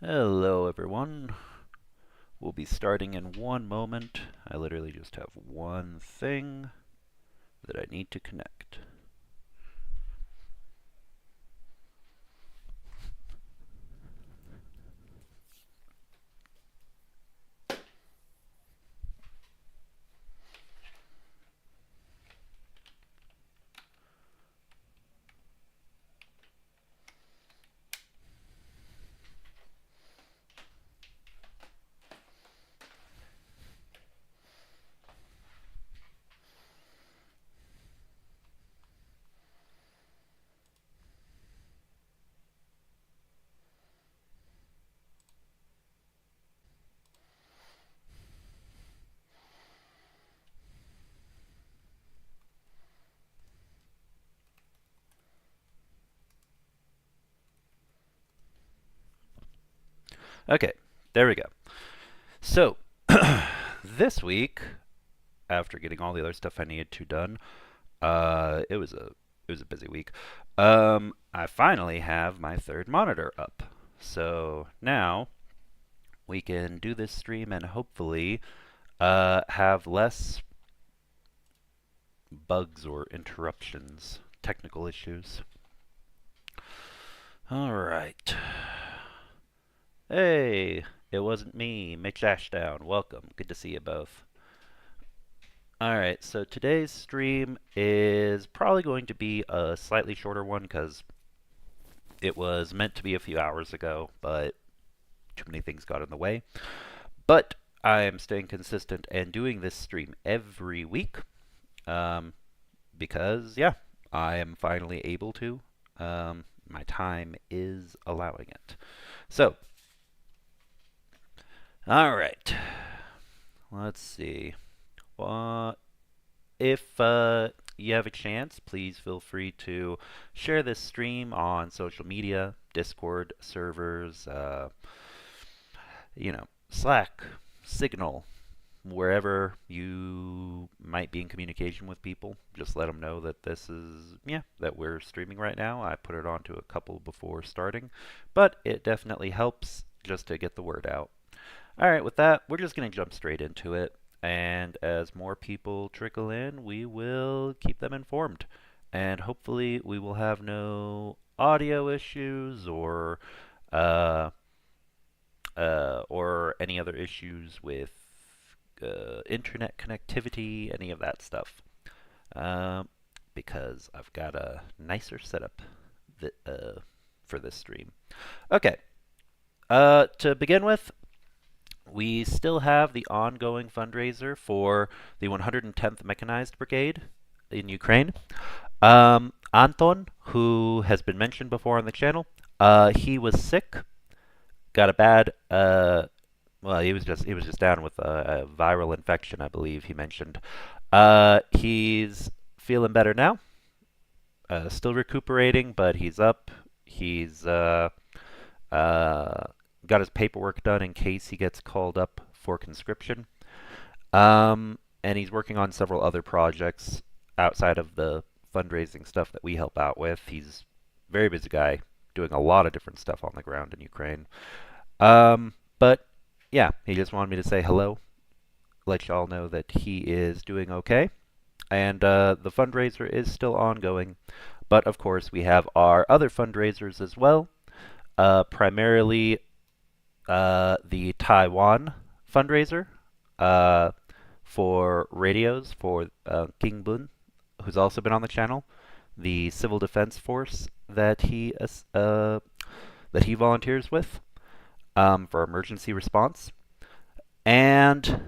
Hello everyone. We'll be starting in one moment. I literally just have one thing that I need to connect. Okay, there we go. So, this week, after getting all the other stuff I needed to done, it was a busy week. I finally have my third monitor up. So now we can do this stream and hopefully have less bugs or interruptions, technical issues. Alright. Hey, it wasn't me, Mitch Ashdown. Welcome. Good to see you both. Alright, so today's stream is probably going to be a slightly shorter one because it was meant to be a few hours ago, but too many things got in the way. But I am staying consistent and doing this stream every week because, yeah, I am finally able to. My time is allowing it. So, all right. Let's see. If you have a chance, please feel free to share this stream on social media, Discord servers, Slack, Signal, wherever you might be in communication with people. Just let them know that this is, that we're streaming right now. I put it onto a couple before starting, but it definitely helps just to get the word out. All right, with that, we're just going to jump straight into it. And as more people trickle in, we will keep them informed. And hopefully we will have no audio issues or any other issues with internet connectivity, any of that stuff. Because I've got a nicer setup for this stream. Okay. To begin with, we still have the ongoing fundraiser for the 110th Mechanized Brigade in Ukraine. Anton, who has been mentioned before on the channel, he was sick, got a bad, well, he was just down with a viral infection, I believe he mentioned. He's feeling better now, still recuperating, but he's up. He's got his paperwork done in case he gets called up for conscription. And he's working on several other projects outside of the fundraising stuff that we help out with. He's a very busy guy, doing a lot of different stuff on the ground in Ukraine. But yeah, he just wanted me to say hello, let y'all know that he is doing okay. And the fundraiser is still ongoing. But of course, we have our other fundraisers as well. Primarily the Taiwan fundraiser for radios for King Bun, who's also been on the channel, the civil defense force that he volunteers with for emergency response. And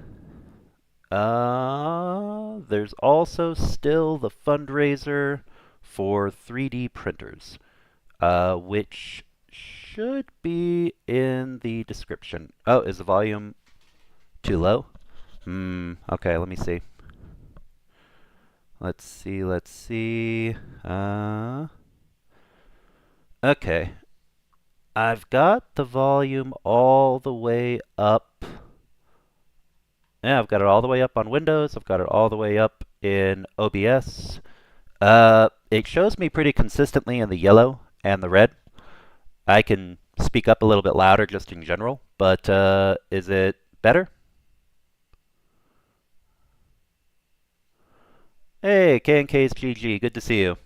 there's also still the fundraiser for 3D printers, which should be in the description. Oh, is the volume too low? Okay, let me see. Let's see. Okay. I've got the volume all the way up. Yeah, I've got it all the way up on Windows. I've got it all the way up in OBS. It shows me pretty consistently in the yellow and the red. I can speak up a little bit louder just in general, but is it better? Hey, K&K's GG, good to see you.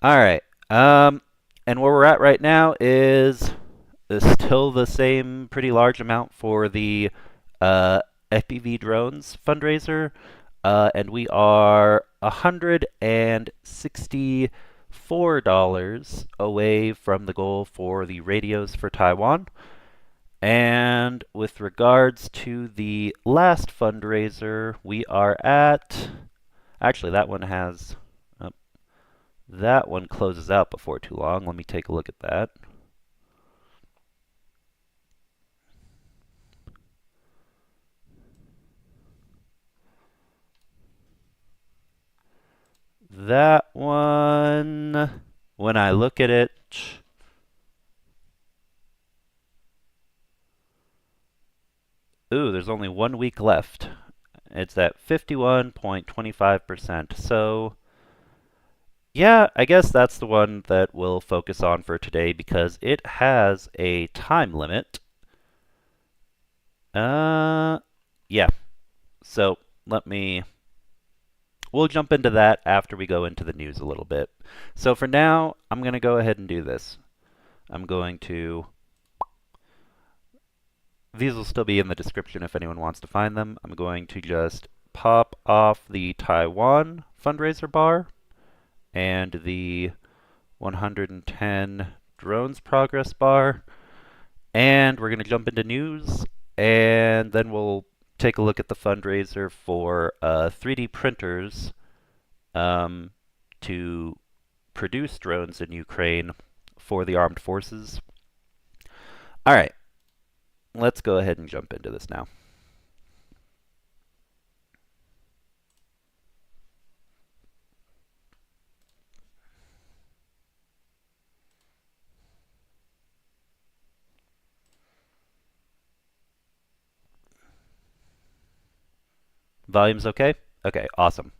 All right. And where we're at right now is still the same pretty large amount for the FPV drones fundraiser, and we are $164 away from the goal for the radios for Taiwan. And with regards to the last fundraiser, we are at. Actually, that one has. That one closes out before too long. Let me take a look at that. That one, when I look at it, ooh, there's only 1 week left. It's at 51.25%. So, yeah, I guess that's the one that we'll focus on for today because it has a time limit. Yeah. So, we'll jump into that after we go into the news a little bit. So for now, I'm going to go ahead and do this. These will still be in the description if anyone wants to find them. I'm going to just pop off the Taiwan fundraiser bar and the 110 drones progress bar. And we're going to jump into news, and then we'll take a look at the fundraiser for 3D printers to produce drones in Ukraine for the armed forces. All right, let's go ahead and jump into this now. Volume's okay? Okay, awesome.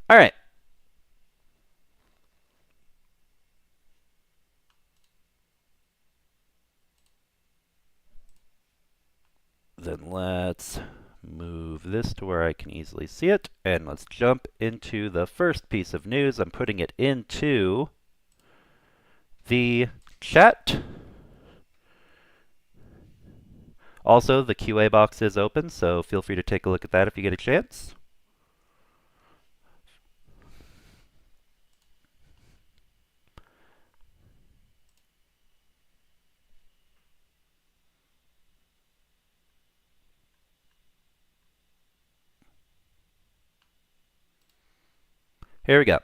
All right. Then let's move this to where I can easily see it, and let's jump into the first piece of news. I'm putting it into the chat. Also, the QA box is open, so feel free to take a look at that if you get a chance. Here we go.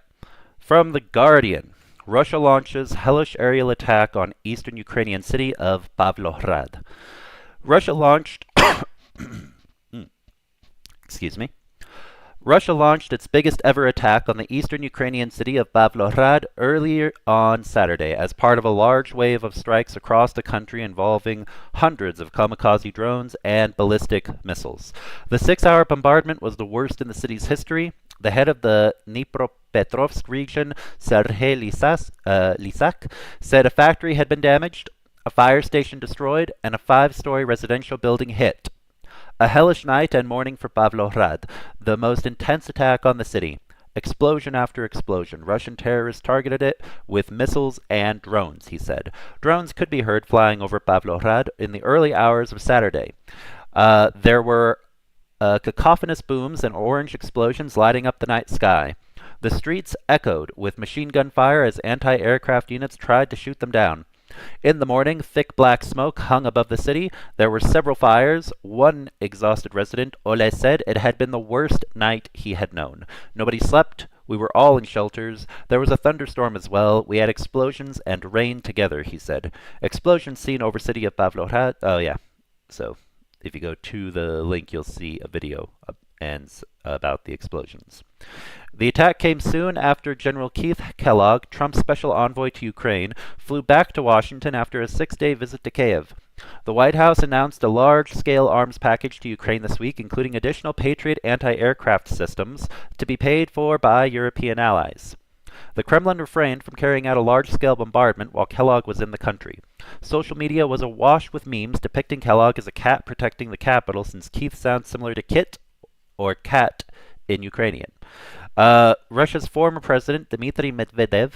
From The Guardian, Russia launches hellish aerial attack on eastern Ukrainian city of Pavlohrad. Russia launched excuse me. Russia launched its biggest ever attack on the eastern Ukrainian city of Pavlohrad earlier on Saturday as part of a large wave of strikes across the country involving hundreds of kamikaze drones and ballistic missiles. The 6-hour bombardment was the worst in the city's history. The head of the Dnipropetrovsk region, Sergei Lysak, said a factory had been damaged, a fire station destroyed, and a 5-story residential building hit. A hellish night and morning for Pavlohrad, the most intense attack on the city. Explosion after explosion. Russian terrorists targeted it with missiles and drones, he said. Drones could be heard flying over Pavlohrad in the early hours of Saturday. There were cacophonous booms and orange explosions lighting up the night sky. The streets echoed with machine gun fire as anti-aircraft units tried to shoot them down. In the morning, thick black smoke hung above the city. There were several fires. One exhausted resident, Ole, said it had been the worst night he had known. Nobody slept. We were all in shelters. There was a thunderstorm as well. We had explosions and rain together, he said. Explosions seen over city of Pavlohrad. Oh, yeah. So, if you go to the link, you'll see a video about the explosions. The attack came soon after General Keith Kellogg, Trump's special envoy to Ukraine, flew back to Washington after a 6-day visit to Kiev. The White House announced a large-scale arms package to Ukraine this week, including additional Patriot anti-aircraft systems to be paid for by European allies. The Kremlin refrained from carrying out a large-scale bombardment while Kellogg was in the country. Social media was awash with memes depicting Kellogg as a cat protecting the capital, since Keith sounds similar to Kit or cat in Ukrainian. Russia's former president, Dmitry Medvedev,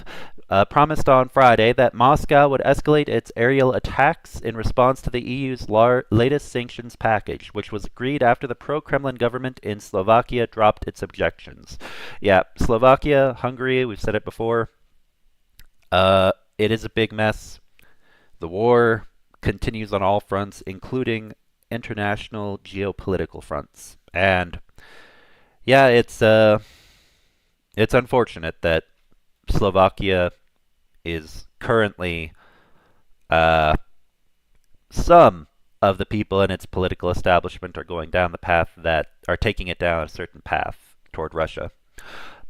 promised on Friday that Moscow would escalate its aerial attacks in response to the EU's latest sanctions package, which was agreed after the pro-Kremlin government in Slovakia dropped its objections. Yeah, Slovakia, Hungary, we've said it before. It is a big mess. The war continues on all fronts, including international geopolitical fronts. And yeah, it's unfortunate that Slovakia is currently some of the people in its political establishment are going down the path that are taking it down a certain path toward Russia.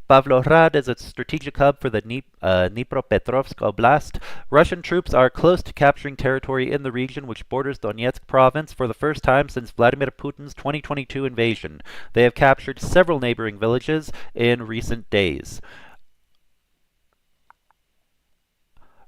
Pavlohrad is a strategic hub for the Dnipropetrovsk Oblast. Russian troops are close to capturing territory in the region which borders Donetsk province for the first time since Vladimir Putin's 2022 invasion. They have captured several neighboring villages in recent days.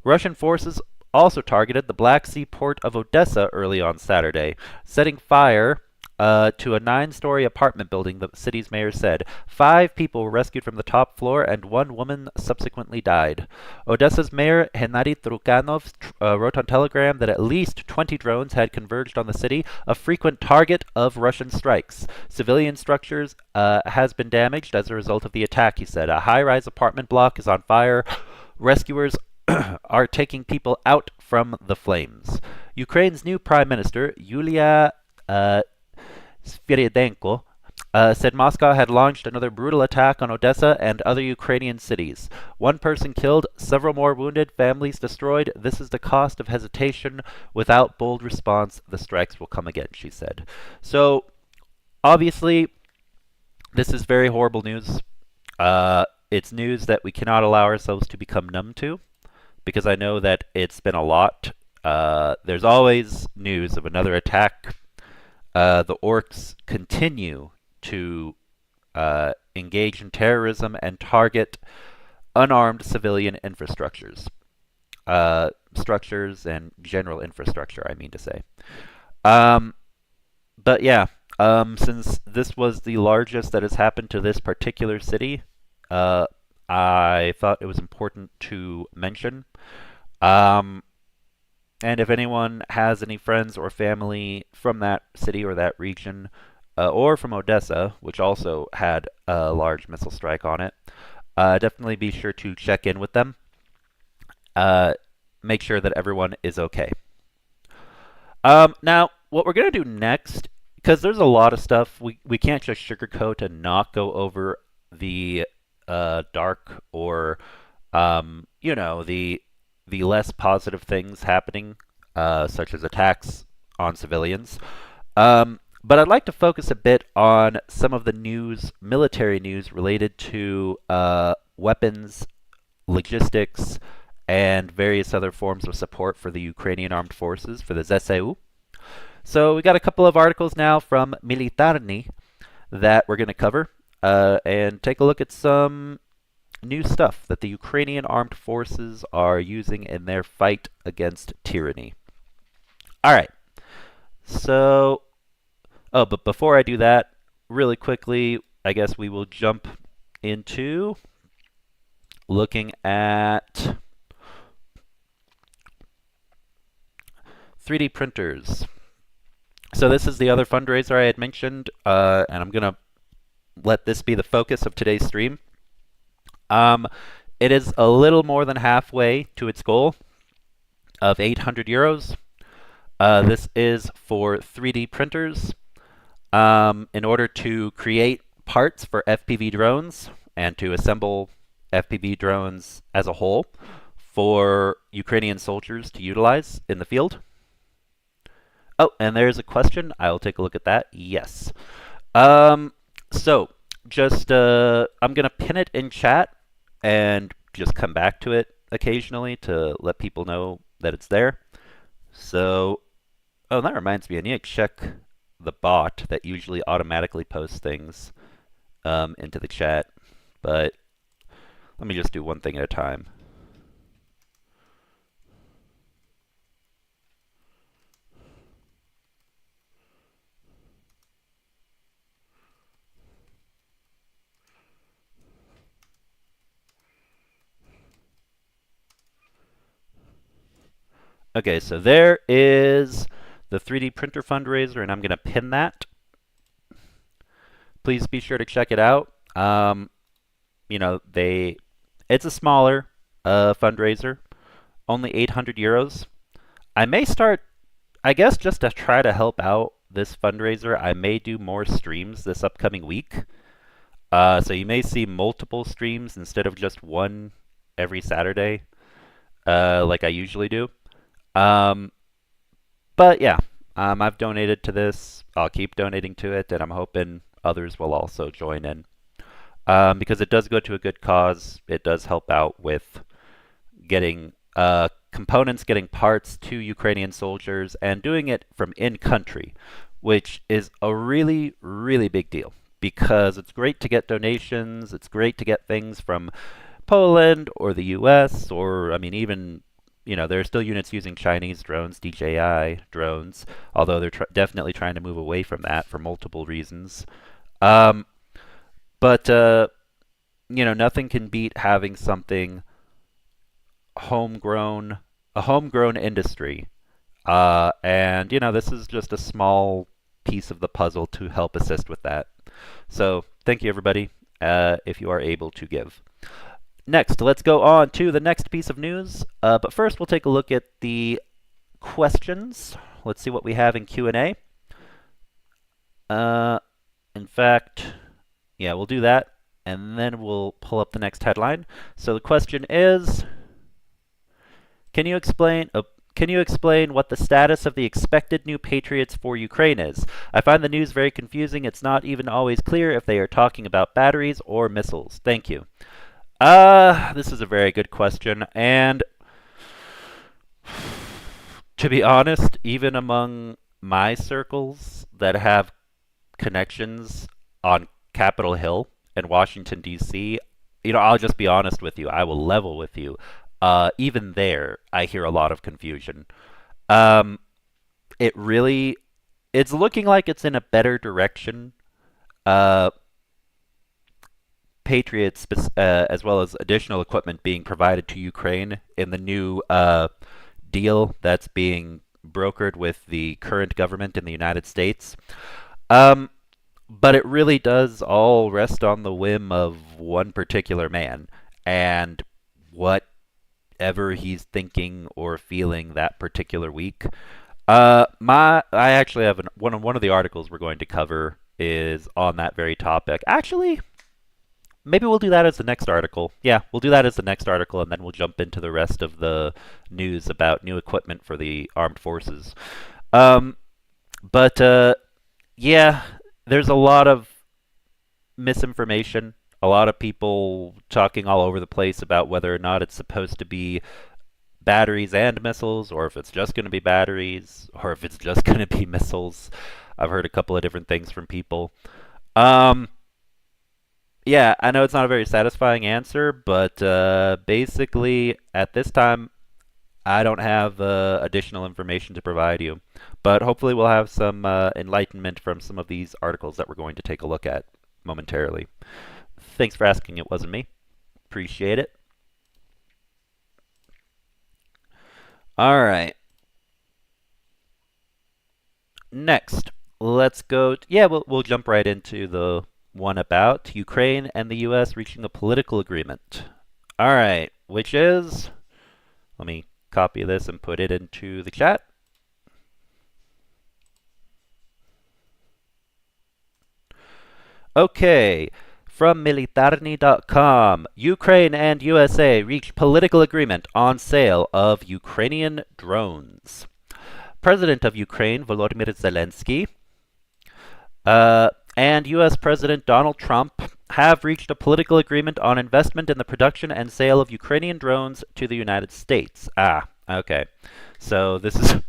Russian forces also targeted the Black Sea port of Odessa early on Saturday, setting fire to a 9-story apartment building, the city's mayor said. 5 people were rescued from the top floor and 1 woman subsequently died. Odessa's mayor, Hennady Trukhanov, wrote on Telegram that at least 20 drones had converged on the city, a frequent target of Russian strikes. Civilian structures has been damaged as a result of the attack, he said. A high-rise apartment block is on fire. Rescuers are taking people out from the flames. Ukraine's new prime minister, Yulia Sviridenko, said Moscow had launched another brutal attack on Odessa and other Ukrainian cities. 1 person killed, several more wounded, families destroyed. This is the cost of hesitation. Without bold response, the strikes will come again, she said. So, obviously, this is very horrible news. It's news that we cannot allow ourselves to become numb to, because I know that it's been a lot. There's always news of another attack. The orcs continue to engage in terrorism and target unarmed civilian infrastructures. Structures and general infrastructure, I mean to say. But yeah, since this was the largest that has happened to this particular city, I thought it was important to mention. And if anyone has any friends or family from that city or that region, or from Odessa, which also had a large missile strike on it, definitely be sure to check in with them. Make sure that everyone is okay. Now, what we're going to do next, because there's a lot of stuff, we can't just sugarcoat and not go over the dark or, the less positive things happening, such as attacks on civilians. But I'd like to focus a bit on some of the news, military news related to weapons, logistics, and various other forms of support for the Ukrainian armed forces, for the ZSU. So we got a couple of articles now from Militarny that we're going to cover, and take a look at some new stuff that the Ukrainian armed forces are using in their fight against tyranny. All right. So, but before I do that, really quickly, I guess we will jump into looking at 3D printers. So this is the other fundraiser I had mentioned, and I'm going to let this be the focus of today's stream. It is a little more than halfway to its goal of 800 euros. This is for 3D printers in order to create parts for FPV drones and to assemble FPV drones as a whole for Ukrainian soldiers to utilize in the field. Oh, and there's a question. I'll take a look at that. Yes. So, just, I'm going to pin it in chat and just come back to it occasionally to let people know that it's there. So, oh, that reminds me, I need to check the bot that usually automatically posts things into the chat. But Let me just do one thing at a time. Okay, so there is the 3D printer fundraiser, and I'm going to pin that. Please be sure to check it out. You know, it's a smaller fundraiser, only 800 euros. I may start, I guess, just to try to help out this fundraiser, I may do more streams this upcoming week. So you may see multiple streams instead of just one every Saturday, like I usually do. But yeah, I've donated to this. I'll keep donating to it, and I'm hoping others will also join in. Because it does go to a good cause. It does help out with getting components, getting parts to Ukrainian soldiers, and doing it from in-country, which is a really, really big deal. Because it's great to get donations, it's great to get things from Poland or the US, or, I mean, even, you know, there are still units using Chinese drones, DJI drones, although they're definitely trying to move away from that for multiple reasons. But you know, nothing can beat having something homegrown, a homegrown industry. And, you know, this is just a small piece of the puzzle to help assist with that. So, thank you, everybody, if you are able to give. Next, let's go on to the next piece of news. But first, we'll take a look at the questions. Let's see what we have in Q&A. In fact, yeah, we'll do that, and then we'll pull up the next headline. So the question is, can you explain what the status of the expected new Patriots for Ukraine is? I find the news very confusing. It's not even always clear if they are talking about batteries or missiles. Thank you. This is a very good question, and to be honest, even among my circles that have connections on Capitol Hill in Washington, D.C., you know, I'll just be honest with you. I will level with you. Even there, I hear a lot of confusion. It's looking like it's in a better direction. Patriots, as well as additional equipment being provided to Ukraine in the new deal that's being brokered with the current government in the United States. But it really does all rest on the whim of one particular man and whatever he's thinking or feeling that particular week. I actually have one of the articles we're going to cover is on that very topic. Actually, maybe we'll do that as the next article. Yeah, we'll do that as the next article, and then we'll jump into the rest of the news about new equipment for the armed forces. Yeah, there's a lot of misinformation, a lot of people talking all over the place about whether or not it's supposed to be batteries and missiles, or if it's just going to be batteries, or if it's just going to be missiles. I've heard a couple of different things from people. Yeah, I know it's not a very satisfying answer, but basically, at this time, I don't have additional information to provide you. But hopefully we'll have some enlightenment from some of these articles that we're going to take a look at momentarily. Thanks for asking. It wasn't me. Appreciate it. All right. Next, let's go. Yeah, we'll jump right into the one about Ukraine and the U.S. reaching a political agreement. All right, which is, let me copy this and put it into the chat. Okay, from militarny.com, Ukraine and USA reach political agreement on sale of Ukrainian drones. President of Ukraine, Volodymyr Zelensky, and U.S. President Donald Trump have reached a political agreement on investment in the production and sale of Ukrainian drones to the United States. Okay. So this is,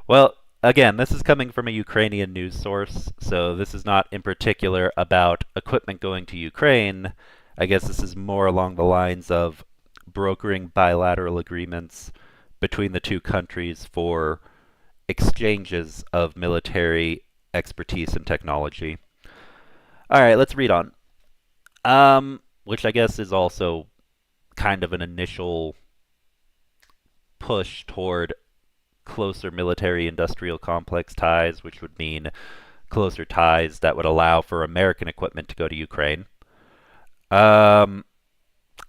well, again, this is coming from a Ukrainian news source, so this is not in particular about equipment going to Ukraine, I guess this is more along the lines of brokering bilateral agreements between the two countries for exchanges of military expertise and technology. All right, let's read on. Which I guess is also kind of an initial push toward closer military industrial complex ties, which would mean closer ties that would allow for American equipment to go to Ukraine. All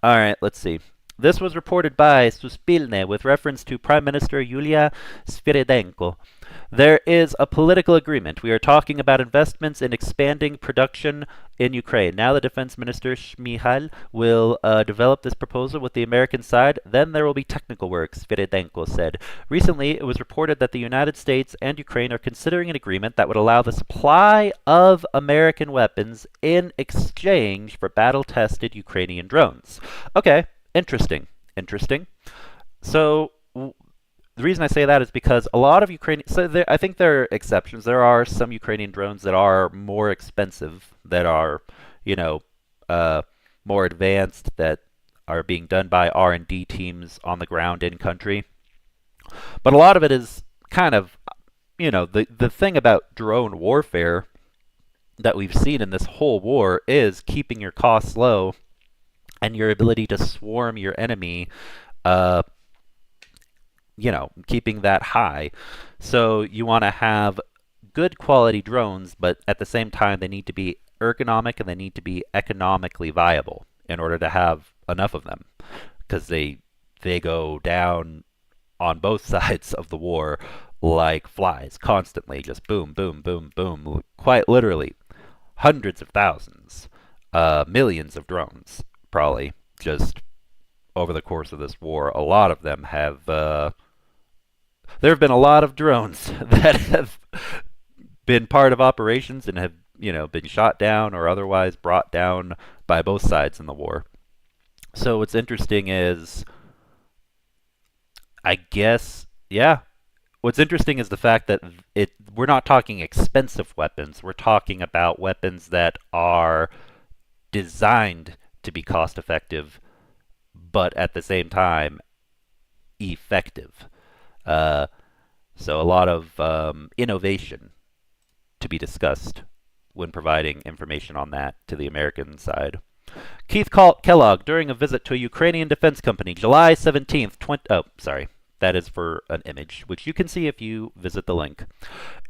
right, let's see. This was reported by Suspilne with reference to Prime Minister Yulia Sviridenko. There is a political agreement. We are talking about investments in expanding production in Ukraine. Now the Defense Minister Shmihal will develop this proposal with the American side. Then there will be technical work, Sviridenko said. Recently, it was reported that the United States and Ukraine are considering an agreement that would allow the supply of American weapons in exchange for battle-tested Ukrainian drones. Okay, interesting. Interesting. So the reason I say that is because a lot of Ukrainian, I think there are exceptions. There are some Ukrainian drones that are more expensive, that are, you know, more advanced, that are being done by R&D teams on the ground in country. But a lot of it is kind of, the thing about drone warfare that we've seen in this whole war is keeping your costs low and your ability to swarm your enemy, keeping that high. So you want to have good quality drones, but at the same time, they need to be ergonomic and they need to be economically viable in order to have enough of them, because they go down on both sides of the war like flies, constantly, just boom, boom, boom, boom, quite literally, hundreds of thousands, millions of drones, probably, just over the course of this war. A lot of them have, there have been a lot of drones that have been part of operations and have, been shot down or otherwise brought down by both sides in the war. So what's interesting is, I guess, what's interesting is the fact that we're not talking expensive weapons. We're talking about weapons that are designed to be cost effective, but at the same time, effective. So a lot of innovation to be discussed when providing information on that to the American side. Keith Kellogg, during a visit to a Ukrainian defense company, July 17th, that is for an image, which you can see if you visit the link.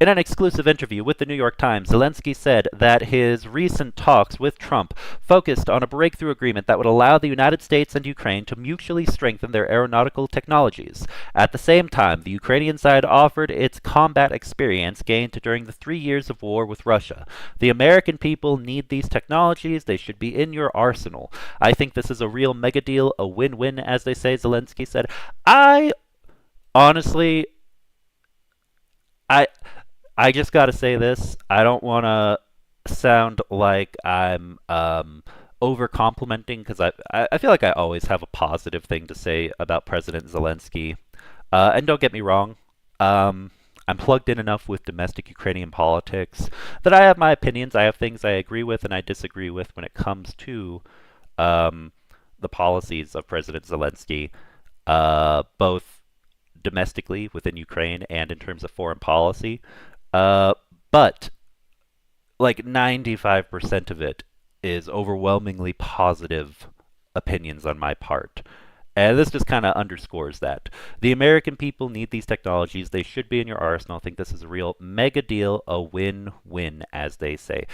In an exclusive interview with the New York Times, Zelensky said that his recent talks with Trump focused on a breakthrough agreement that would allow the United States and Ukraine to mutually strengthen their aeronautical technologies. At the same time, the Ukrainian side offered its combat experience gained during the 3 years of war with Russia. The American people need these technologies. They should be in your arsenal. I think this is a real mega deal, a win-win, as they say, Zelensky said. Honestly, I just got to say this. I don't want to sound like I'm over complimenting, because I feel like I always have a positive thing to say about President Zelensky. And don't get me wrong, I'm plugged in enough with domestic Ukrainian politics that I have my opinions. I have things I agree with and I disagree with when it comes to the policies of President Zelensky, both domestically within Ukraine and in terms of foreign policy. But like 95% of it is overwhelmingly positive opinions on my part. And this just kind of underscores that. The American people need these technologies. They should be in your arsenal. I think this is a real mega deal, a win-win, as they say.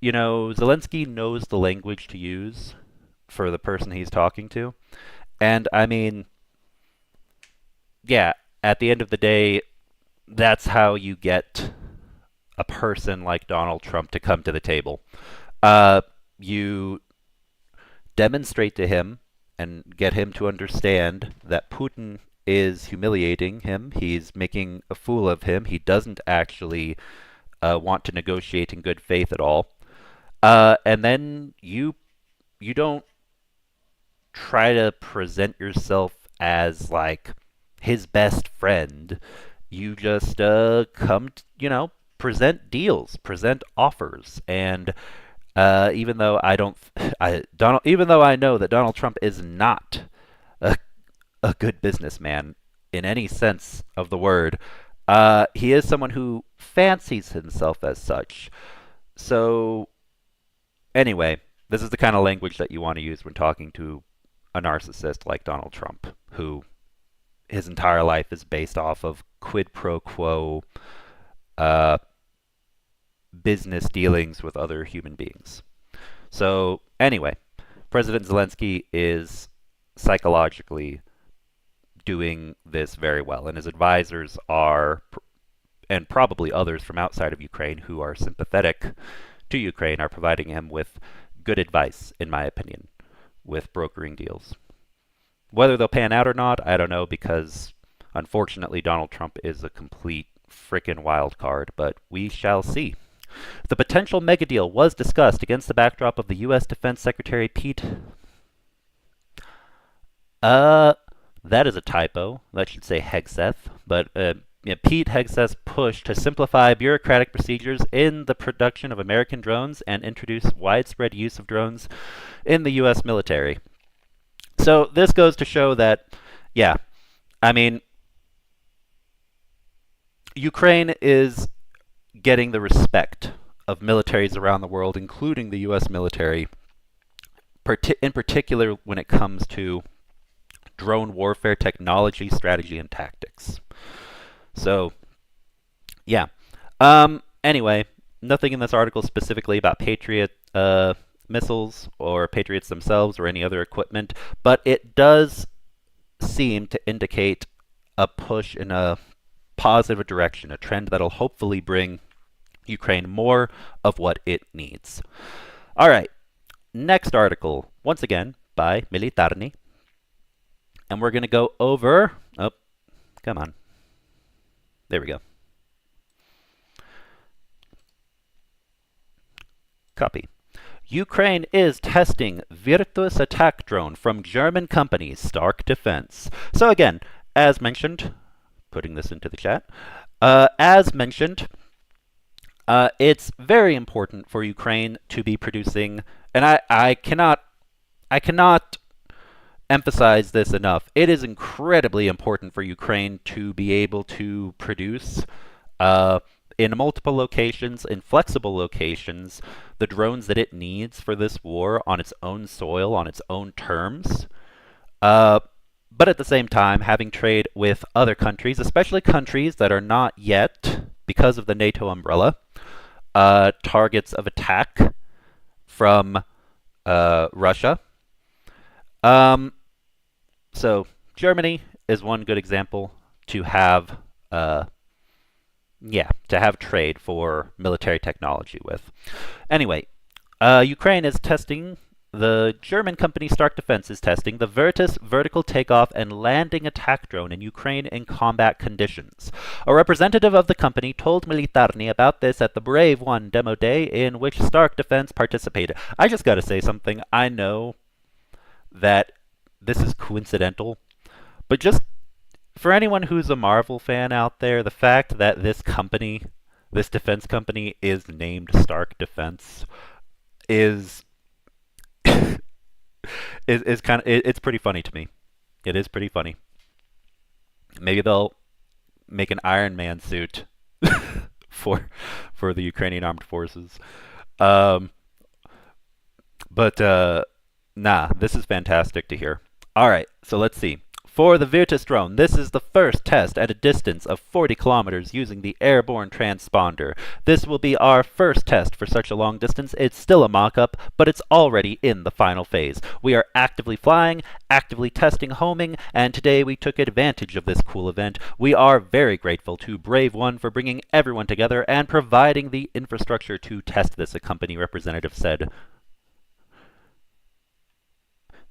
Zelensky knows the language to use for the person he's talking to. And I mean, yeah, at the end of the day, that's how you get a person like Donald Trump to come to the table. You demonstrate to him and get him to understand that Putin is humiliating him. He's making a fool of him. He doesn't actually want to negotiate in good faith at all. And then you don't try to present yourself as like his best friend. You just present deals, present offers. And Even though I don't, even though I know that Donald Trump is not a, a good businessman in any sense of the word, he is someone who fancies himself as such. So anyway, this is the kind of language that you want to use when talking to a narcissist like Donald Trump, who his entire life is based off of quid pro quo uh, business dealings with other human beings. So, anyway, President Zelensky is psychologically doing this very well, and his advisors are, and probably others from outside of Ukraine who are sympathetic to Ukraine, are providing him with good advice, in my opinion, with brokering deals. Whether they'll pan out or not, I don't know, because unfortunately Donald Trump is a complete frickin' wild card, but we shall see. The potential mega deal was discussed against the backdrop of the U.S. Defense Secretary Pete. That is a typo. That should say Hegseth, but Pete Hegseth's push to simplify bureaucratic procedures in the production of American drones and introduce widespread use of drones in the U.S. military. So this goes to show that, yeah, I mean, Ukraine is getting the respect of militaries around the world, including the U.S. military, in particular when it comes to drone warfare technology, strategy, and tactics. So, yeah. Anyway, nothing in this article specifically about Patriot missiles or Patriots themselves or any other equipment, but it does seem to indicate a push in a positive direction, a trend that'll hopefully bring Ukraine more of what it needs. All right, next article, once again by Militarny, and we're going to go over, oh, come on, there we go. Copy. Ukraine is testing Virtus attack drone from German company Stark Defense. So again, as mentioned, putting this into the chat, as mentioned, it's very important for Ukraine to be producing, and I cannot emphasize this enough. It is incredibly important for Ukraine to be able to produce in multiple locations, in flexible locations, the drones that it needs for this war on its own soil, on its own terms. But at the same time, having trade with other countries, especially countries that are not yet, because of the NATO umbrella, targets of attack from Russia. So Germany is one good example to have trade for military technology with. Anyway, Ukraine is testing, the German company Stark Defense is testing the Virtus vertical takeoff and landing attack drone in Ukraine in combat conditions. A representative of the company told Militarny about this at the Brave One demo day in which Stark Defense participated. I just gotta say something. I know that this is coincidental, but just for anyone who's a Marvel fan out there, the fact that this company, this defense company, is named Stark Defense is is kind of, it's pretty funny to me. It is pretty funny. Maybe they'll make an Iron Man suit for the Ukrainian armed forces. But nah, this is fantastic to hear. All right, so let's see. For the Virtus drone, this is the first test at a distance of 40 kilometers using the airborne transponder. This will be our first test for such a long distance. It's still a mock-up, but it's already in the final phase. We are actively flying, actively testing homing, and today we took advantage of this cool event. We are very grateful to Brave One for bringing everyone together and providing the infrastructure to test this, a company representative said.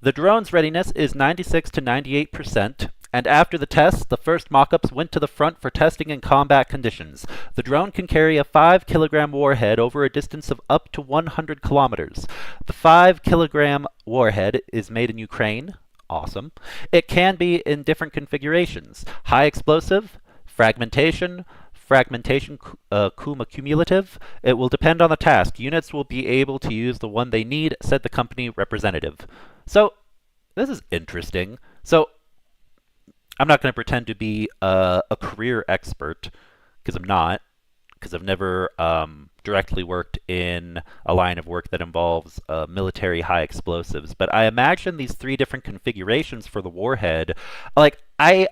The drone's readiness is 96 to 98%, and after the tests, the first mock-ups went to the front for testing in combat conditions. The drone can carry a 5-kilogram warhead over a distance of up to 100 kilometers. The 5-kilogram warhead is made in Ukraine. Awesome. It can be in different configurations: high explosive, fragmentation, fragmentation cum cumulative. It will depend on the task. Units will be able to use the one they need, said the company representative. So this is interesting. So I'm not going to pretend to be a career expert, because I'm not, because I've never directly worked in a line of work that involves military high explosives. But I imagine these three different configurations for the warhead, like I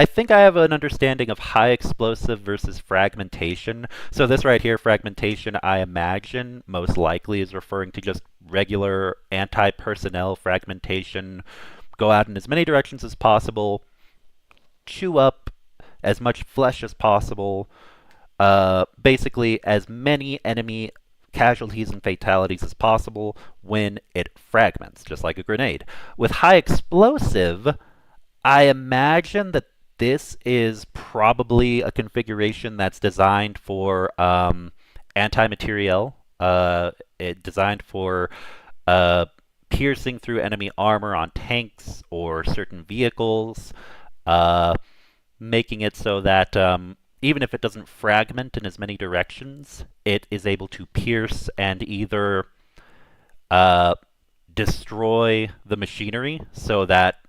think I have an understanding of high explosive versus fragmentation. So this right here, fragmentation, I imagine most likely is referring to just regular anti-personnel fragmentation. Go out in as many directions as possible, chew up as much flesh as possible, basically as many enemy casualties and fatalities as possible when it fragments, just like a grenade. With high explosive, I imagine that this is probably a configuration that's designed for anti-materiel, designed for piercing through enemy armor on tanks or certain vehicles, making it so that even if it doesn't fragment in as many directions, it is able to pierce and either destroy the machinery so that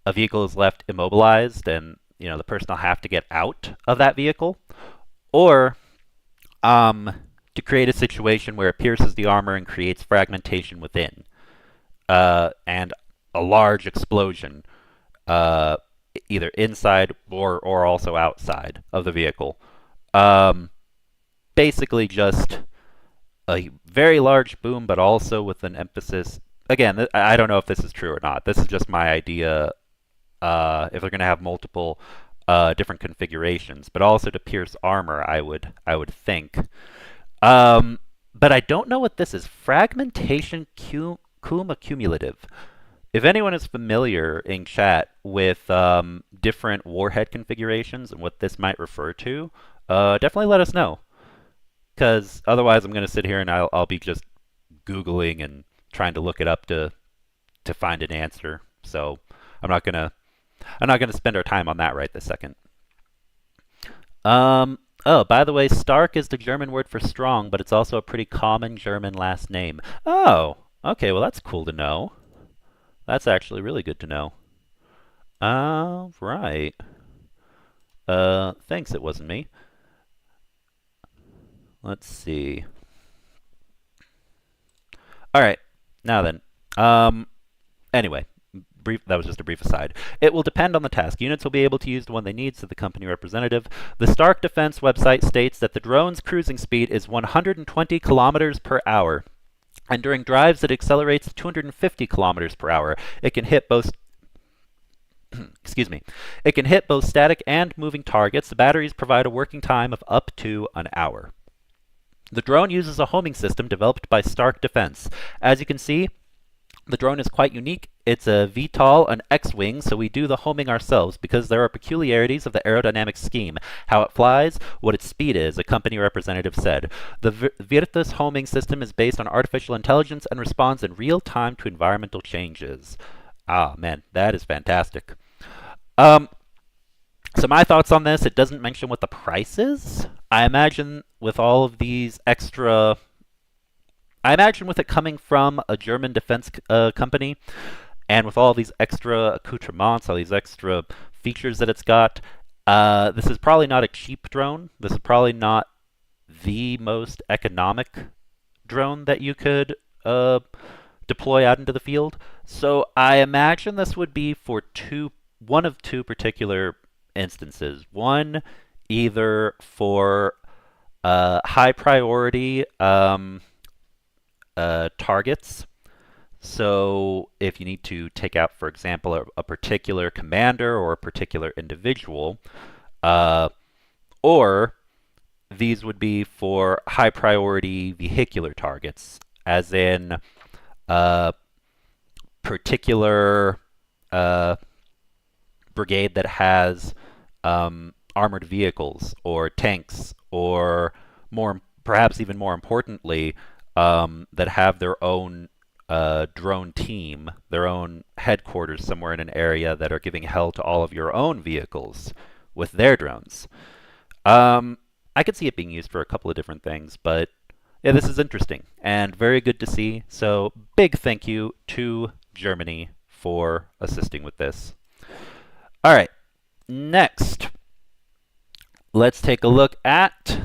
a vehicle is left immobilized and the person will have to get out of that vehicle, or to create a situation where it pierces the armor and creates fragmentation within, and a large explosion, either inside or also outside of the vehicle. Basically just a very large boom, but also with an emphasis. Again, I don't know if this is true or not. This is just my idea. If they're going to have multiple different configurations, but also to pierce armor, I would think. But I don't know what this is. Fragmentation cum accumulative. If anyone is familiar in chat with different warhead configurations and what this might refer to, definitely let us know. Because otherwise I'm going to sit here and I'll be just Googling and trying to look it up to find an answer. So I'm not gonna spend our time on that right this second. Oh, by the way, Stark is the German word for strong, but it's also a pretty common German last name. Oh, okay, well that's cool to know. That's actually really good to know. Right. Thanks, it wasn't me. Let's see. Alright, now then. Anyway. That was just a brief aside. It will depend on the task. Units will be able to use the one they need, said the company representative. The Stark Defense website states that the drone's cruising speed is 120 kilometers per hour, and during drives it accelerates to 250 kilometers per hour. It can hit both excuse me. It can hit both static and moving targets. The batteries provide a working time of up to an hour. The drone uses a homing system developed by Stark Defense. As you can see, the drone is quite unique. It's a VTOL, an X-wing, so we do the homing ourselves because there are peculiarities of the aerodynamic scheme, how it flies, what its speed is, a company representative said. The Virtus homing system is based on artificial intelligence and responds in real time to environmental changes. Ah, man, that is fantastic. So my thoughts on this, it doesn't mention what the price is. I imagine with all of these extra... I imagine with it coming from a German defense company, and with all these extra accoutrements, all these extra features that it's got, this is probably not a cheap drone. This is probably not the most economic drone that you could deploy out into the field. So I imagine this would be for one of two particular instances. One, either for high priority targets. So if you need to take out, for example, a particular commander or a particular individual, or these would be for high priority vehicular targets, as in particular brigade that has armored vehicles or tanks, or perhaps even more importantly, that have their own drone team, their own headquarters somewhere in an area that are giving hell to all of your own vehicles with their drones. Um, I could see it being used for a couple of different things, but yeah, this is interesting and very good to see. So big thank you to Germany for assisting with this. All right, next, let's take a look at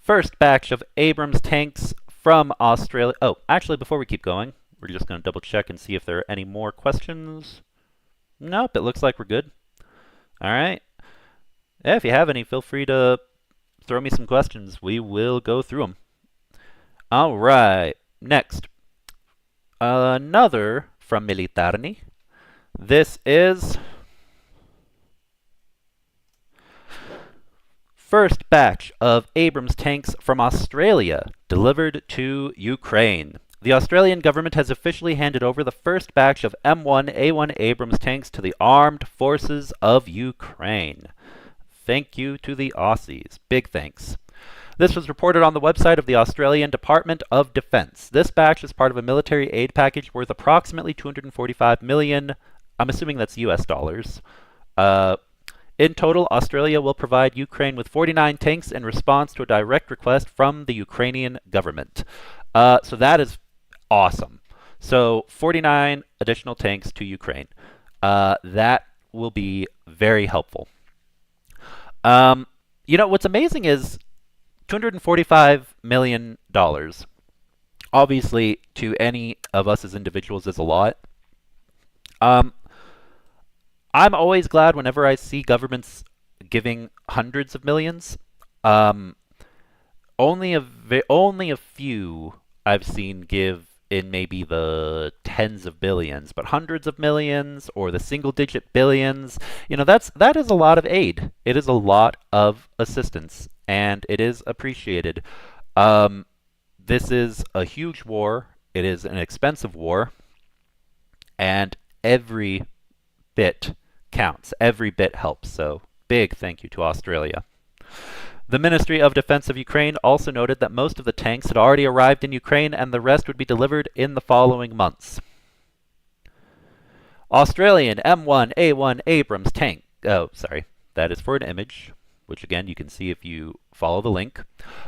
first batch of Abrams tanks from Australia. Oh, actually, before we keep going, we're just going to double check and see if there are any more questions. Nope, it looks like we're good. All right. Yeah, if you have any, feel free to throw me some questions. We will go through them. All right. Next, another from Militarny. This is first batch of Abrams tanks from Australia delivered to Ukraine. The Australian government has officially handed over the first batch of M1A1 Abrams tanks to the armed forces of Ukraine. Thank you to the Aussies. Big thanks. This was reported on the website of the Australian Department of Defense. This batch is part of a military aid package worth approximately 245 million, I'm assuming that's US dollars. In total, Australia will provide Ukraine with 49 tanks in response to a direct request from the Ukrainian government. So that is awesome. So 49 additional tanks to Ukraine. That will be very helpful. You know, what's amazing is $245 million. Obviously, to any of us as individuals is a lot. I'm always glad whenever I see governments giving hundreds of millions. Only a few I've seen give in maybe the tens of billions, but hundreds of millions or the single-digit billions, you know, that is a lot of aid. It is a lot of assistance, and it is appreciated. This is a huge war. It is an expensive war, and every bit counts. Every bit helps. So big thank you to Australia. The Ministry of Defense of Ukraine also noted that most of the tanks had already arrived in Ukraine and the rest would be delivered in the following months. Australian M1A1 Abrams tank. Oh, sorry. That is for an image, which again you can see if you follow the link.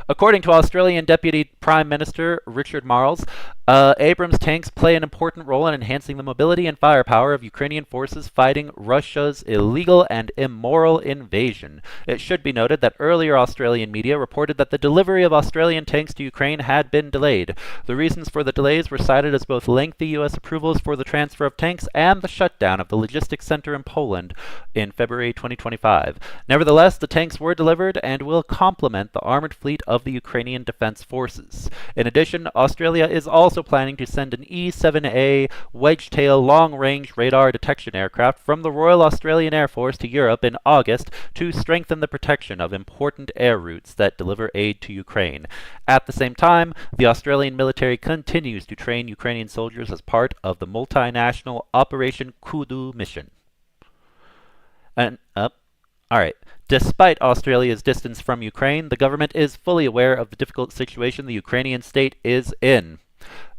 According to Australian Deputy Prime Minister Richard Marles, Abrams tanks play an important role in enhancing the mobility and firepower of Ukrainian forces fighting Russia's illegal and immoral invasion. It should be noted that earlier Australian media reported that the delivery of Australian tanks to Ukraine had been delayed. The reasons for the delays were cited as both lengthy U.S. approvals for the transfer of tanks and the shutdown of the logistics center in Poland in February 2025. Nevertheless, the tanks were delivered and will complement the armored fleet of the Ukrainian Defense Forces. In addition, Australia is also planning to send an E-7A wedge-tail long-range radar detection aircraft from the Royal Australian Air Force to Europe in August to strengthen the protection of important air routes that deliver aid to Ukraine. At the same time, the Australian military continues to train Ukrainian soldiers as part of the multinational Operation Kudu mission. And all right. Despite Australia's distance from Ukraine, the government is fully aware of the difficult situation the Ukrainian state is in.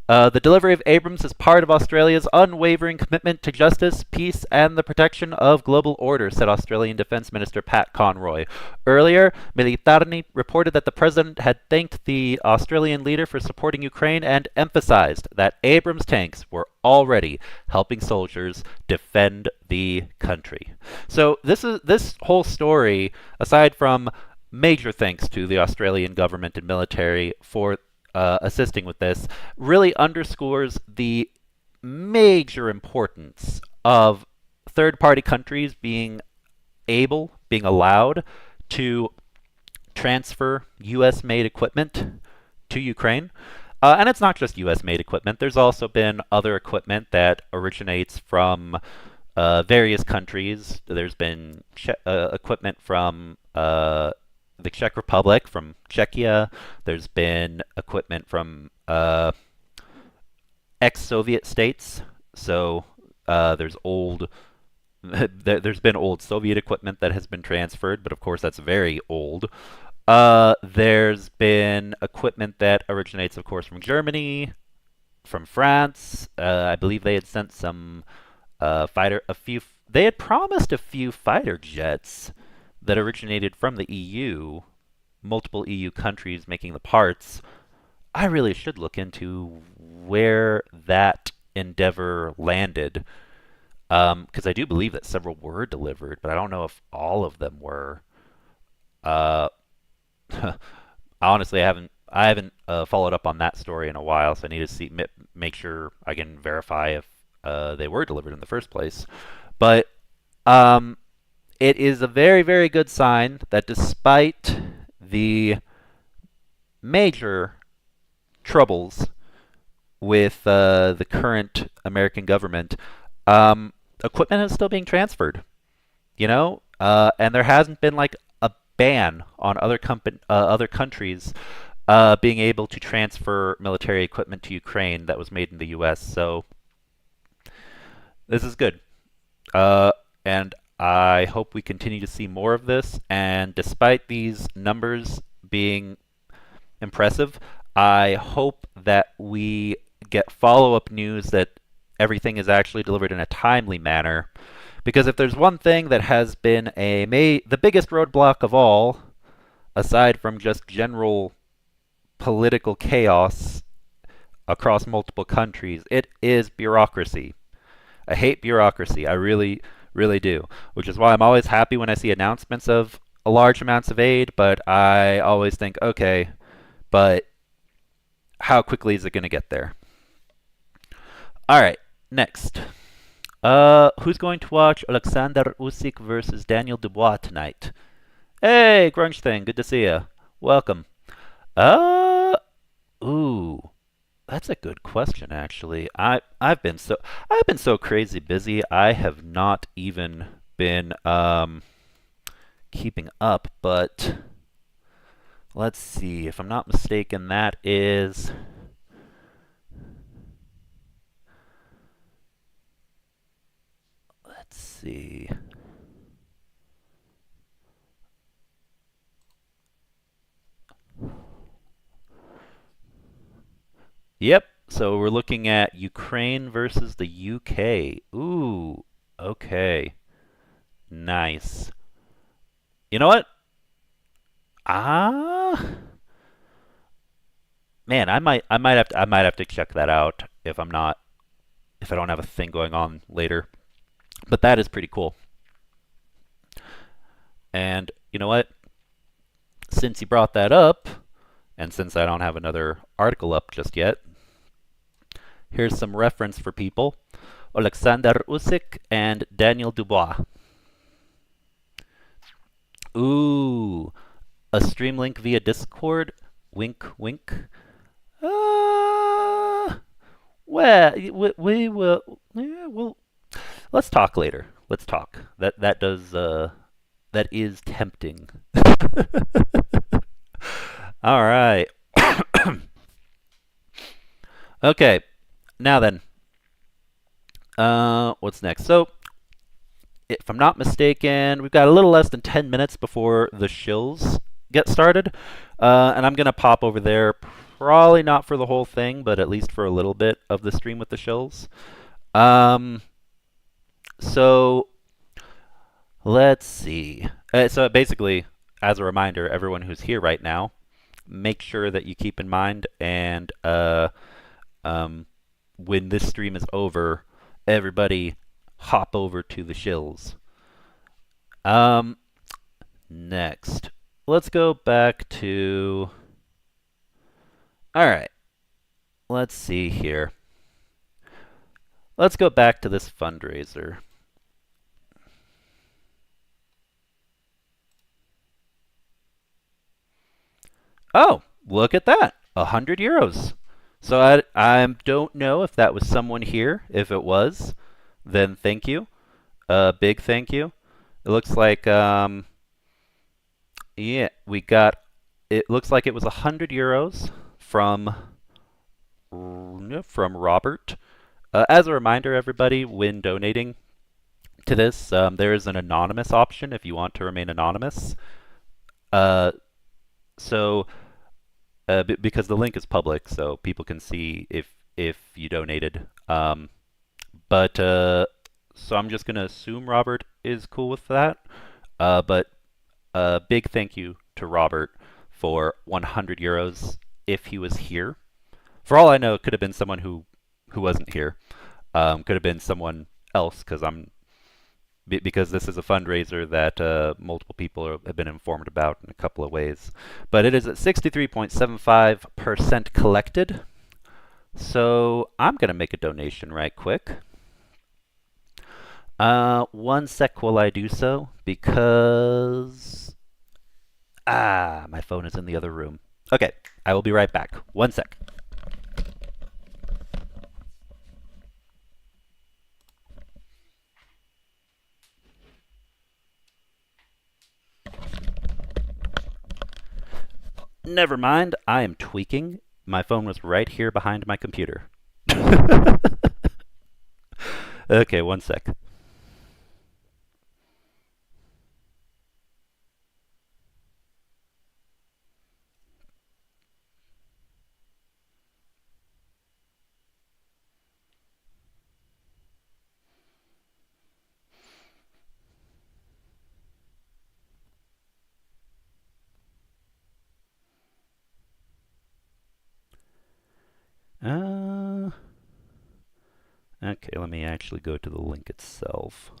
The delivery of Abrams is part of Australia's unwavering commitment to justice, peace, and the protection of global order, said Australian Defence Minister Pat Conroy. Earlier, Militarny reported that the president had thanked the Australian leader for supporting Ukraine and emphasized that Abrams tanks were already helping soldiers defend the country. So this whole story, aside from major thanks to the Australian government and military for assisting with this, really underscores the major importance of third-party countries being allowed to transfer U.S.-made equipment to Ukraine. And it's not just U.S.-made equipment. There's also been other equipment that originates from various countries. There's been equipment from the Czech Republic, from Czechia. There's been equipment from ex-Soviet states. So there's been old Soviet equipment that has been transferred, but of course that's very old. There's been equipment that originates, of course, from Germany, from France. I believe they had sent some they had promised a few fighter jets that originated from the EU, multiple EU countries making the parts. I really should look into where that endeavor landed, because I do believe that several were delivered, but I don't know if all of them were. Uh, Honestly, I haven't followed up on that story in a while, so I need to make sure I can verify if they were delivered in the first place. But um, it is a very, very good sign that despite the major troubles with the current American government, equipment is still being transferred. And there hasn't been like a ban on other countries being able to transfer military equipment to Ukraine that was made in the U.S. So this is good, and I hope we continue to see more of this. And despite these numbers being impressive, I hope that we get follow-up news that everything is actually delivered in a timely manner. Because if there's one thing that has been the biggest roadblock of all, aside from just general political chaos across multiple countries, it is bureaucracy. I hate bureaucracy. I really, really do. Which is why I'm always happy when I see announcements of large amounts of aid, but I always think, okay, but how quickly is it going to get there? All right, next. Who's going to watch Alexander Usyk versus Daniel Dubois tonight? Hey, Grunge Thing, good to see you. Welcome. Uh, ooh, that's a good question, actually. I've been so crazy busy. I have not even been keeping up, but let's see. If I'm not mistaken, that is. Let's see. Yep. So we're looking at Ukraine versus the UK. Ooh, okay. Nice. You know what? Ah, man, I might have to check that out if I don't have a thing going on later. But that is pretty cool. And you know what? Since you brought that up, and since I don't have another article up just yet, here's some reference for people. Alexander Usyk and Daniel Dubois. Ooh, a stream link via Discord. Wink, wink. Well, we will. Yeah, let's talk later. Let's talk. That is tempting. All right. Okay. Now then. What's next? So, if I'm not mistaken, we've got a little less than 10 minutes before the shills get started. And I'm going to pop over there, probably not for the whole thing, but at least for a little bit of the stream with the shills. So, let's see. So basically, as a reminder, everyone who's here right now, make sure that you keep in mind, and when this stream is over, everybody hop over to the shills. Next, let's go back to. All right, let's see here. Let's go back to this fundraiser. Oh, look at that, 100 euros. So I don't know if that was someone here. If it was, then thank you. Big thank you. It looks like, yeah, it looks like it was 100 euros from Robert. As a reminder, everybody, when donating to this, there is an anonymous option if you want to remain anonymous. Because the link is public, so people can see if you donated. But so I'm just going to assume Robert is cool with that. But a big thank you to Robert for 100 euros if he was here. For all I know, it could have been someone who wasn't here. Could have been someone else because this is a fundraiser that multiple people have been informed about in a couple of ways. But it is at 63.75% collected. So I'm going to make a donation right quick. 1 sec while I do so, because my phone is in the other room. Okay, I will be right back. 1 sec. Never mind, I am tweaking. My phone was right here behind my computer. Okay, 1 sec. Okay, let me actually go to the link itself.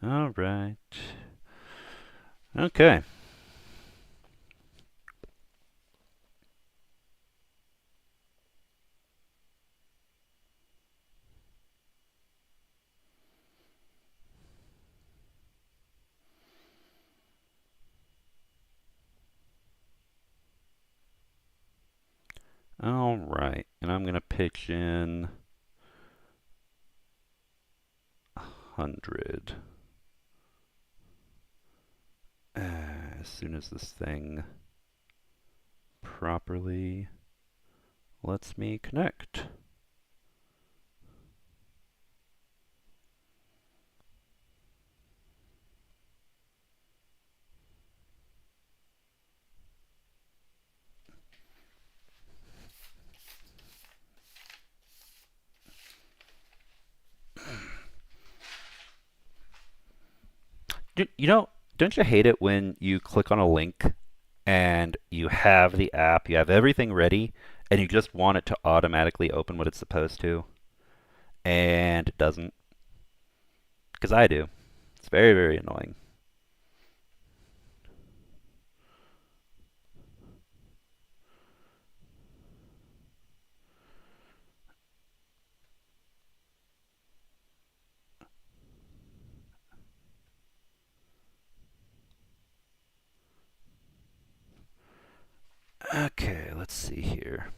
All right. Okay. All right, and I'm going to pitch in 100. As soon as this thing properly lets me connect. You know, don't you hate it when you click on a link and you have the app, you have everything ready, and you just want it to automatically open what it's supposed to, and it doesn't? Because I do. It's very, very annoying. Okay, let's see here.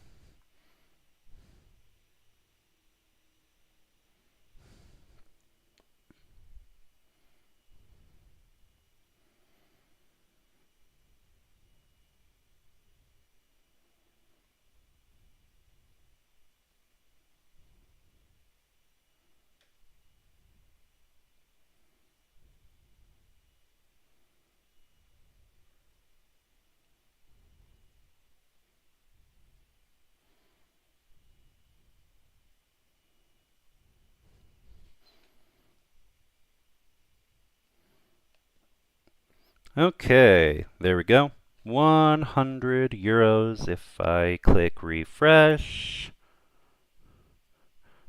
Okay, there we go. 100 euros if I click refresh.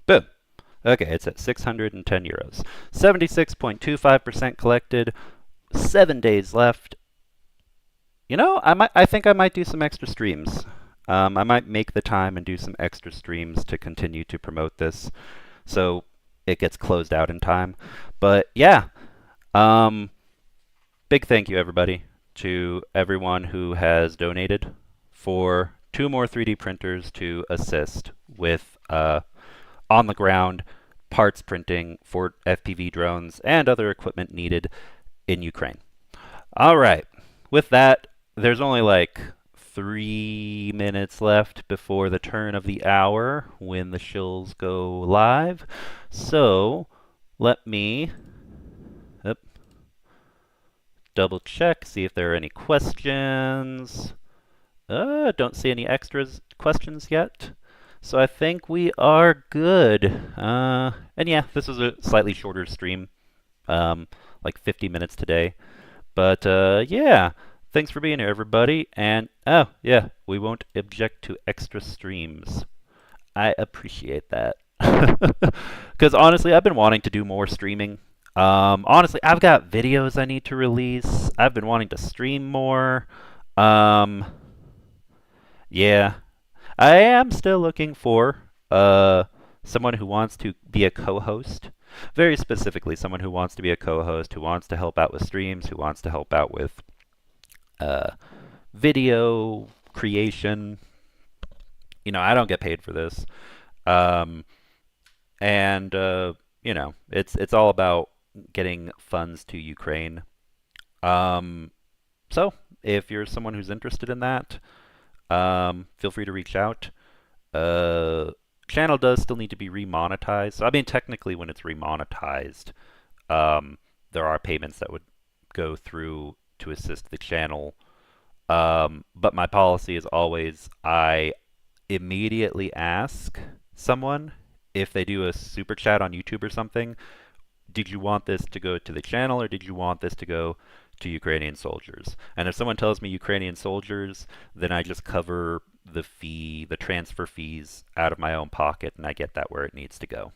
Boom. Okay, it's at 610 euros. 76.25% collected. 7 days left. You know, I think I might do some extra streams. I might make the time and do some extra streams to continue to promote this, so it gets closed out in time. But yeah, big thank you everybody to everyone who has donated for 2 more 3D printers to assist with on the ground parts printing for FPV drones and other equipment needed in Ukraine. All right, with that, there's only like 3 minutes left before the turn of the hour when the shills go live. So let me double check, see if there are any questions. Don't see any extras questions yet. So I think we are good. And yeah, this is a slightly shorter stream, like 50 minutes today. But yeah, thanks for being here, everybody. And oh yeah, we won't object to extra streams. I appreciate that. Because honestly, I've been wanting to do more streaming. Honestly, I've got videos I need to release. I've been wanting to stream more. Yeah, I am still looking for someone who wants to be a co-host. Very specifically, someone who wants to be a co-host, who wants to help out with streams, who wants to help out with video creation. You know, I don't get paid for this. And you know, it's all about getting funds to Ukraine. So if you're someone who's interested in that, feel free to reach out. Channel does still need to be remonetized. So I mean, technically, when it's remonetized, there are payments that would go through to assist the channel. But my policy is always I immediately ask someone if they do a super chat on YouTube or something, did you want this to go to the channel or did you want this to go to Ukrainian soldiers? And if someone tells me Ukrainian soldiers, then I just cover the fee, the transfer fees out of my own pocket, and I get that where it needs to go.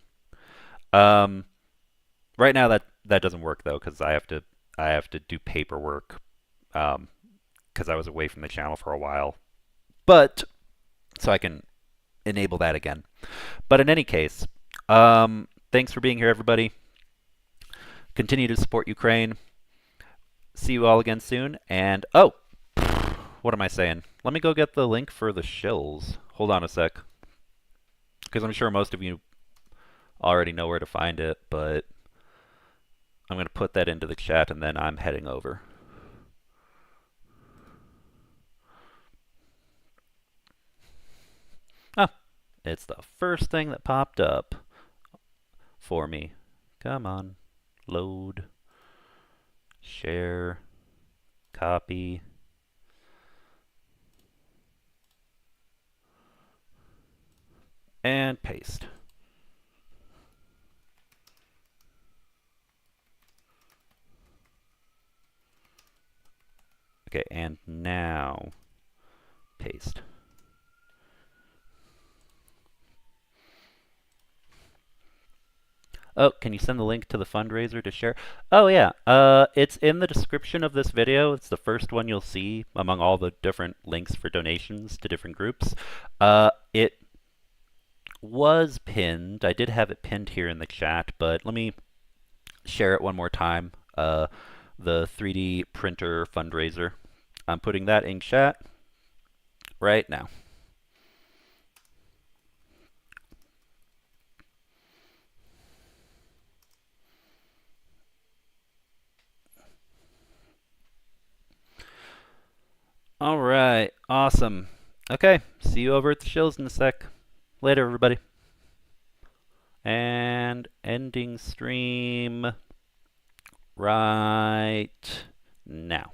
Right now that doesn't work though, because I have to do paperwork because I was away from the channel for a while. But so I can enable that again. But in any case, thanks for being here, everybody. Continue to support Ukraine. See you all again soon. And oh, what am I saying? Let me go get the link for the shills. Hold on a sec, because I'm sure most of you already know where to find it, but I'm going to put that into the chat and then I'm heading over. Oh, it's the first thing that popped up for me. Come on. Load. Share. Copy. And paste. Okay, and now paste. Oh, can you send the link to the fundraiser to share? Oh yeah, it's in the description of this video. It's the first one you'll see among all the different links for donations to different groups. It was pinned. I did have it pinned here in the chat, but let me share it one more time. The 3D printer fundraiser. I'm putting that in chat right now. All right, awesome. Okay, see you over at the shills in a sec. Later, everybody. And ending stream right now.